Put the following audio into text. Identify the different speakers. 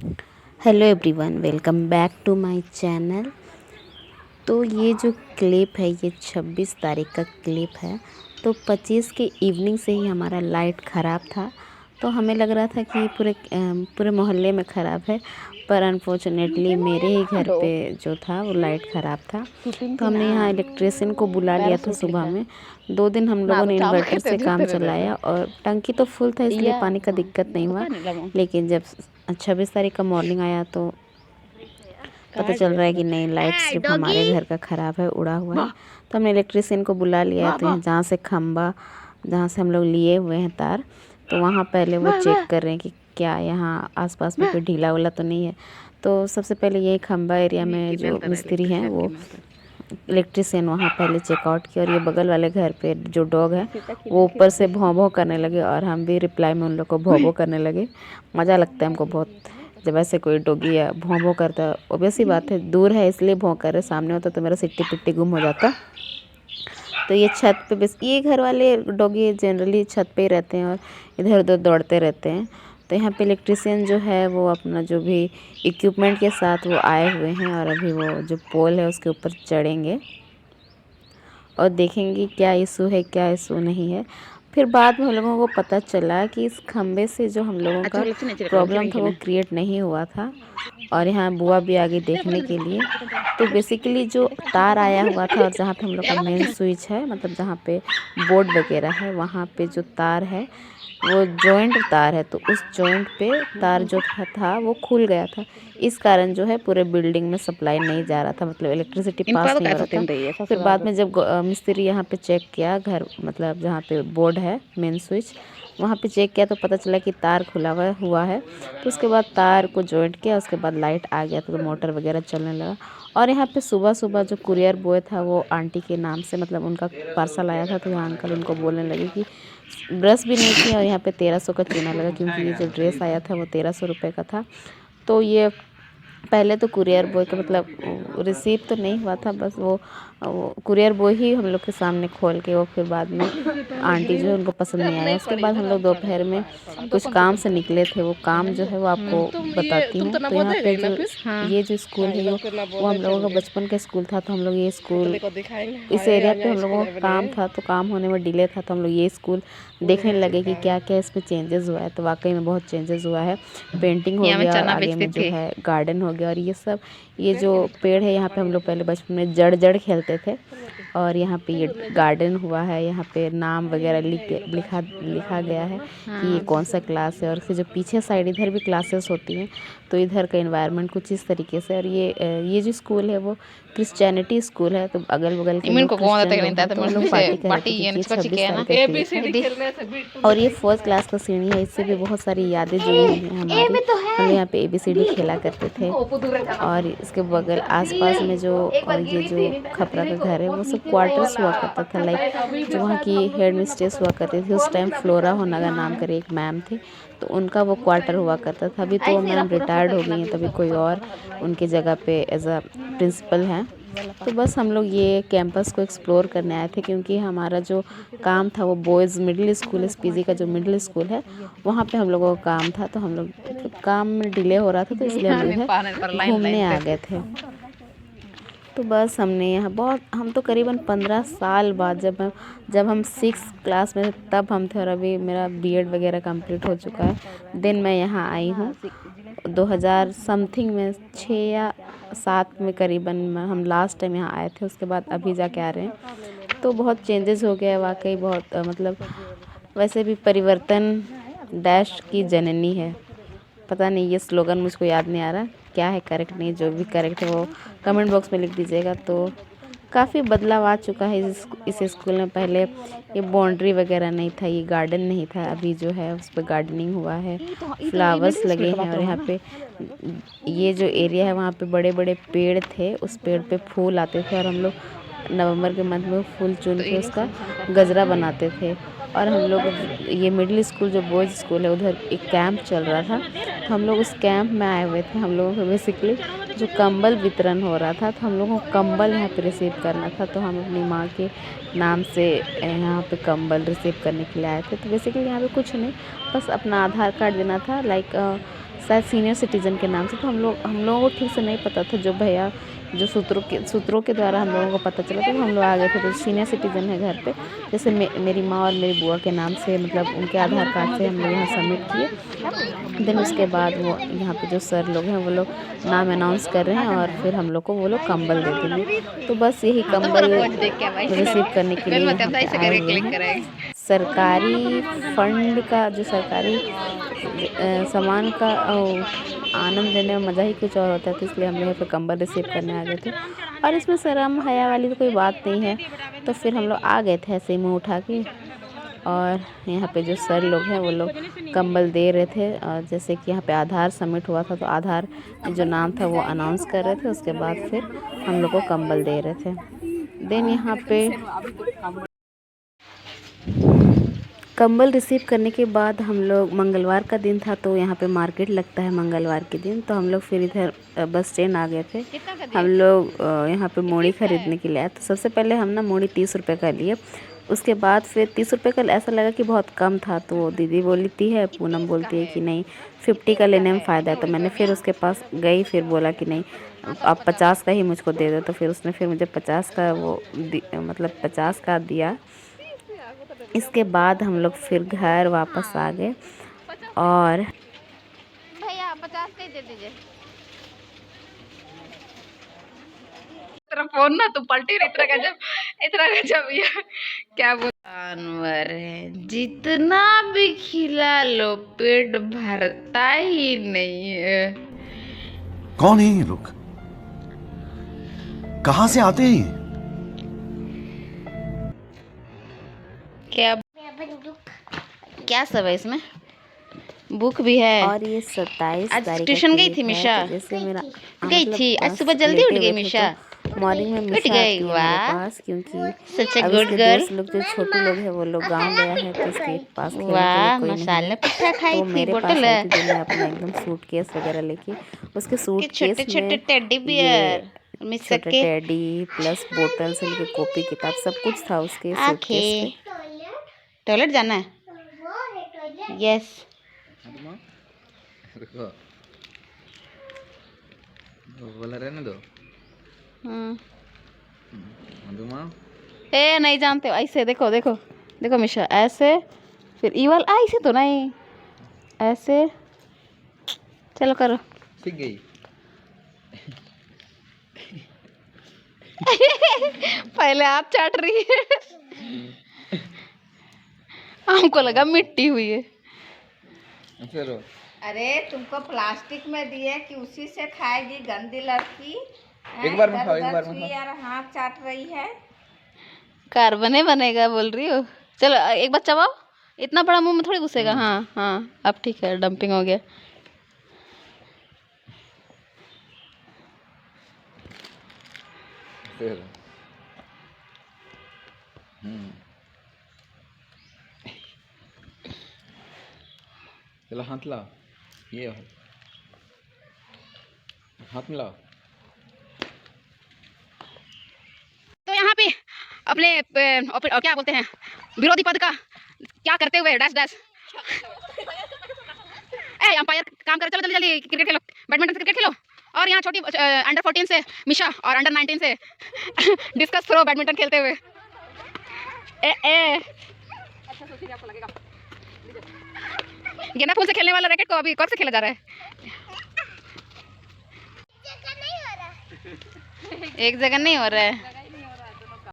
Speaker 1: Hello everyone, welcome back to my channel. तो ये जो क्लिप है ये 26 तारीख का क्लिप है। तो 25 के इवनिंग से ही हमारा लाइट ख़राब था। तो हमें लग रहा था कि पूरे मोहल्ले में ख़राब है, पर अनफॉर्चुनेटली मेरे ही घर पे जो था वो लाइट ख़राब था। तो हमने यहाँ इलेक्ट्रिशियन को बुला लिया था सुबह में। 2 दिन हम लोगों ने इन्वर्टर से काम चलाया और टंकी तो फुल था, इसलिए पानी का दिक्कत नहीं हुआ। लेकिन जब 26 तारीख का मॉर्निंग आया तो पता चल रहा है कि नहीं, लाइट सिर्फ हमारे घर का ख़राब है, उड़ा हुआ है। तो हमने इलेक्ट्रिशियन को बुला लिया। तो यहाँ जहाँ से हम लोग लिए हुए हैं तार, तो वहाँ पहले वो चेक कर रहे हैं कि क्या यहाँ आसपास में कोई ढीला उला तो नहीं है। तो सबसे पहले यही खंबा एरिया में जो मिस्त्री हैं वो इलेक्ट्रिशियन वहाँ पहले चेकआउट किया। और ये बगल वाले घर पे जो डॉग है वो ऊपर से भौं भौं करने लगे और हम भी रिप्लाई में उन लोग को भौं भौं करने लगे। मज़ा लगता है हमको बहुत जब ऐसे कोई डॉगी या भौं भौं करता है। ऑब्वियस सी बात है, दूर है इसलिए भौं कर रहे, सामने होता तो मेरा सिट्टी पिट्टी गुम हो जाता। तो ये छत पे बस ये घर वाले डॉगी जनरली छत पे ही रहते हैं और इधर उधर दौड़ते रहते हैं। तो यहाँ पे इलेक्ट्रिशियन जो है वो अपना जो भी इक्विपमेंट के साथ वो आए हुए हैं और अभी वो जो पोल है उसके ऊपर चढ़ेंगे और देखेंगे क्या इशू है क्या इशू नहीं है। फिर बाद में हम लोगों को पता चला कि इस खम्भे से जो हम लोगों का प्रॉब्लम था वो क्रिएट नहीं हुआ था। और यहाँ बुआ भी आ गई देखने के लिए। तो बेसिकली जो तार आया हुआ था और जहाँ पे हम लोग का मेन स्विच है, मतलब जहाँ पे बोर्ड वगैरह है, वहाँ पे जो तार है वो जॉइंट तार है। तो उस जॉइंट पे तार जो था वो खुल गया था। इस कारण जो है पूरे बिल्डिंग में सप्लाई नहीं जा रहा था, मतलब इलेक्ट्रिसिटी पास नहीं हो रहा था। फिर बाद में जब मिस्त्री यहाँ पे चेक किया, घर मतलब जहाँ पे बोर्ड है मेन स्विच, वहाँ पे चेक किया तो पता चला कि तार खुला हुआ है। तो उसके बाद तार को जॉइंट किया, उसके बाद लाइट आ गया तो मोटर वगैरह चलने लगा। और यहाँ पे सुबह सुबह जो कुरियर बॉय था वो आंटी के नाम से, मतलब उनका पार्सल आया था, तो यहाँ अंकल उनको बोलने लगे कि ब्रश भी नहीं किया और यहाँ पे 1300 का चूना लगा, क्योंकि ये जो ड्रेस आया था वो 1300 रुपये का था। तो ये पहले तो कुरियर बॉय का मतलब रिसीव तो नहीं हुआ था, बस वो कुरियर बॉय ही हम लोग के सामने खोल के, वो फिर बाद में आंटी जो है उनको पसंद नहीं आया। उसके बाद हम लोग दोपहर में कुछ काम से निकले थे, वो काम जो है वो आपको बताती हूँ। तो यहाँ पे जो ये जो स्कूल है वो हम लोगों का बचपन का स्कूल था। तो हम लोग ये स्कूल इस एरिया पे हम लोगों का काम था, तो काम होने में डिले था, तो हम लोग ये स्कूल देखने लगे कि क्या क्या इसमें चेंजेस हुआ है। तो वाकई में बहुत चेंजेस हुआ है। पेंटिंग हो गया और आगे में जो है गार्डन हो गया। और ये जो पेड़ है यहाँ पे हम लोग पहले बचपन में जड़ जड़ खेलते थे। और यहाँ पे ये गार्डन हुआ है, यहाँ पे नाम वगैरह लिखा गया है कि ये कौन सा क्लास है। और फिर जो पीछे साइड इधर भी क्लासेस होती हैं, तो इधर का इन्वायरमेंट कुछ इस तरीके से। और ये जो स्कूल है वो क्रिश्चियनिटी स्कूल है। तो अगल बगल के लोग क्रिश्चियन लोग हैं, तो लोग पार्टी कर रहे थे क्योंकि 26 तारीख है। और ये 4th क्लास का सीढ़ी है, इससे भी बहुत सारी यादें जुड़ी हुई हैं हमारी। हम यहाँ पे ABCD खेला करते थे। और इसके बगल आसपास में जो और ये जो खपरा का घर है वो सब क्वार्टर्स हुआ करता था। लाइक जो वहाँ की हेड मिस्ट्रेस हुआ करती थी उस टाइम, फ्लोरा होनागा नाम करे एक मैम थी, तो उनका वो क्वार्टर हुआ करता था। अभी तो वो मैम रिटायर्ड हो गई हैं, तभी कोई और उनकी जगह पे एज अ प्रिंसिपल हैं। तो बस हम लोग ये कैंपस को एक्सप्लोर करने आए थे, क्योंकि हमारा जो काम था वो बॉयज़ मिडिल स्कूल SPG का जो मिडिल स्कूल है वहाँ पे हम लोगों का काम था। तो हम लोग काम में डिले हो रहा था, तो इसलिए हम लोग इधर घूमने आ गए थे। तो बस हमने यहाँ हम तो करीबन 15 साल बाद जब हम 6th क्लास में तब हम थे, और अभी मेरा B.Ed वगैरह कंप्लीट हो चुका है। दिन मैं यहाँ आई हूँ 2000 समथिंग में, 6 या 7 में करीबन हम लास्ट टाइम यहाँ आए थे। उसके बाद अभी जाके आ रहे हैं। तो बहुत चेंजेस हो गया वाकई, बहुत मतलब वैसे भी परिवर्तन डैश की जननी है। पता नहीं ये स्लोगन मुझको याद नहीं आ रहा क्या है करेक्ट, नहीं, जो भी करेक्ट है वो कमेंट बॉक्स में लिख दीजिएगा। तो काफ़ी बदलाव आ चुका है इस स्कूल में। पहले ये बाउंड्री वगैरह नहीं था, ये गार्डन नहीं था, अभी जो है उस पर गार्डनिंग हुआ है, फ्लावर्स लगे हैं। और यहाँ पे ये जो एरिया है वहाँ पे बड़े बड़े पेड़ थे, उस पेड़ पे फूल आते थे और हम लोग नवंबर के मंथ में फूल चुन के उसका गजरा बनाते थे। और हम लोग ये मिडिल स्कूल जो बॉयज़ स्कूल है उधर एक कैंप चल रहा था, तो हम लोग उस कैंप में आए हुए थे। हम लोगों को बेसिकली जो कंबल वितरण हो रहा था, तो हम लोगों को कंबल यहाँ पे रिसीव करना था। तो हम अपनी माँ के नाम से यहाँ पे कंबल रिसीव करने के लिए आए थे। तो बेसिकली यहाँ पे कुछ नहीं, बस अपना आधार कार्ड देना था। लाइक शायद सीनियर सिटीज़न के नाम से। तो हम लोगों को ठीक से नहीं पता था, जो भैया जो सूत्रों के द्वारा हम लोगों को पता चला, तो हम लोग आ गए थे। तो सीनियर सिटीज़न है घर पे, जैसे मेरी माँ और मेरी बुआ के नाम से, मतलब उनके आधार कार्ड से हम लोग यहाँ सबमिट किए। देन उसके बाद वो यहाँ पे जो सर लोग हैं वो लोग नाम अनाउंस कर रहे हैं, और फिर हम लोग को वो लोग कंबल दे देंगे। तो बस यही कंबल रिसीव करने के लिए यहाँ पे आए हुए हैं। सरकारी फंड का, जो सरकारी सामान का आनंद लेने में मज़ा ही कुछ और होता है। तो इसलिए हम यहाँ पे कंबल रिसीव करने आ गए थे, और इसमें शर्म हया वाली तो कोई बात नहीं है। तो फिर हम लोग आ गए थे ऐसे ही मुँह उठा के, और यहाँ पे जो सर लोग हैं वो लोग कंबल दे रहे थे। और जैसे कि यहाँ पे आधार सबमिट हुआ था, तो आधार जो नाम था वो अनाउंस कर रहे थे, उसके बाद फिर हम लोग को कंबल दे रहे थे। देन यहाँ पे कंबल रिसीव करने के बाद हम लोग, मंगलवार का दिन था तो यहाँ पे मार्केट लगता है मंगलवार के दिन, तो हम लोग फिर इधर बस स्टैंड आ गए थे। हम लोग यहाँ पे मूढ़ी ख़रीदने के लिए आए। तो सबसे पहले हम ना मूढ़ी 30 रुपये का लिए। उसके बाद फिर 30 रुपये का ऐसा लगा कि बहुत कम था, तो दीदी बोलती है, पूनम बोलती है कि नहीं 50 का लेने में फ़ायदा है। तो मैंने फिर उसके पास गई, फिर बोला कि नहीं आप 50 का ही मुझको दे दो। तो फिर उसने फिर मुझे 50 का वो मतलब 50 का दिया। इसके बाद हम लोग फिर घर वापस आ गए, और
Speaker 2: भैया 50 का ही दे दीजिए। तेरा फोन ना तू पलटी रही, इतना गजब ये क्या बोल जानवर है, जितना भी खिला लो पेट भरता ही नहीं है।
Speaker 3: कौन है ये लोग, कहाँ से आते हैं?
Speaker 2: क्या सब है इसमें? बुक भी है।
Speaker 1: और ये 27
Speaker 2: आज
Speaker 1: तारीख
Speaker 2: ट्यूशन गई थी
Speaker 1: है।
Speaker 2: मिशा?
Speaker 1: तो जैसे मेरा
Speaker 2: गई थी आज सुबह जल्दी उठ गई मिशा।
Speaker 1: मॉर्निंग में मिशा
Speaker 2: गई,
Speaker 1: आती है मेरे
Speaker 2: वाह।
Speaker 1: पास, क्योंकि
Speaker 2: सच
Speaker 1: अब
Speaker 2: गुड
Speaker 1: उसके
Speaker 2: गर्ल।
Speaker 1: दोस्त लोग जो छोटू लोग हैं वो लोग गांव गया है, तो उसके पास खेलने के
Speaker 2: वाह,
Speaker 1: लिए कोई नहीं
Speaker 2: मसाला
Speaker 1: है।
Speaker 2: पिट्ठा खाई
Speaker 1: तो
Speaker 2: थी,
Speaker 1: मेरे पास
Speaker 2: बोतल
Speaker 1: आई
Speaker 2: है
Speaker 1: थी, जो मैं अपना एकदम सूटकेस वगैरह लेके, उसके सूटकेस
Speaker 2: छोटे छोटे
Speaker 1: में
Speaker 2: टेडी
Speaker 1: ये
Speaker 2: बियर मिशा
Speaker 1: छोटे
Speaker 2: के
Speaker 1: टेडी प्लस बोतल से लेके कॉपी किताब सब कुछ था उसके सूटकेस पे।
Speaker 2: टॉयलेट जाना है? यस।
Speaker 4: बोला रहने दो।
Speaker 2: ए नहीं जानते हो, ऐसे देखो देखो देखो मिशा, ऐसे फिर ईवल ऐसे तो नहीं, ऐसे चलो करो।
Speaker 4: सीख गई।
Speaker 2: पहले हाथ चाट रही है, हमको लगा मिट्टी हुई है।
Speaker 4: चलो।
Speaker 5: अरे तुमको प्लास्टिक में दिए कि उसी से खाएगी गंदी लड़की।
Speaker 4: एक बार में खाओ, एक बार में खाओ।
Speaker 5: यार हाथ चाट रही है।
Speaker 2: कार्बने बनेगा बोल रही हो? चलो एक बार चबाओ, इतना बड़ा मुंह में थोड़ी घुसेगा। हाँ हाँ अब ठीक है, डंपिंग हो गया।
Speaker 4: चलो हाथ लाओ, ये हाथ मिलाओ।
Speaker 2: तो यहाँ पे अपने क्या बोलते हैं, विरोधी पद का क्या करते हुए डैश डैश अंपायर काम करो। चलो जल्दी जल्दी क्रिकेट खेलो, बैडमिंटन से क्रिकेट खेलो। और यहाँ छोटी अंडर 14 से मिशा और अंडर 19 से डिस्कस थ्रो बैडमिंटन खेलते हुए। आपको लगेगा गेंदा फूल से खेलने वाला रैकेट को अभी कब से खेला जा रहा है? एक जगह नहीं हो रहा है।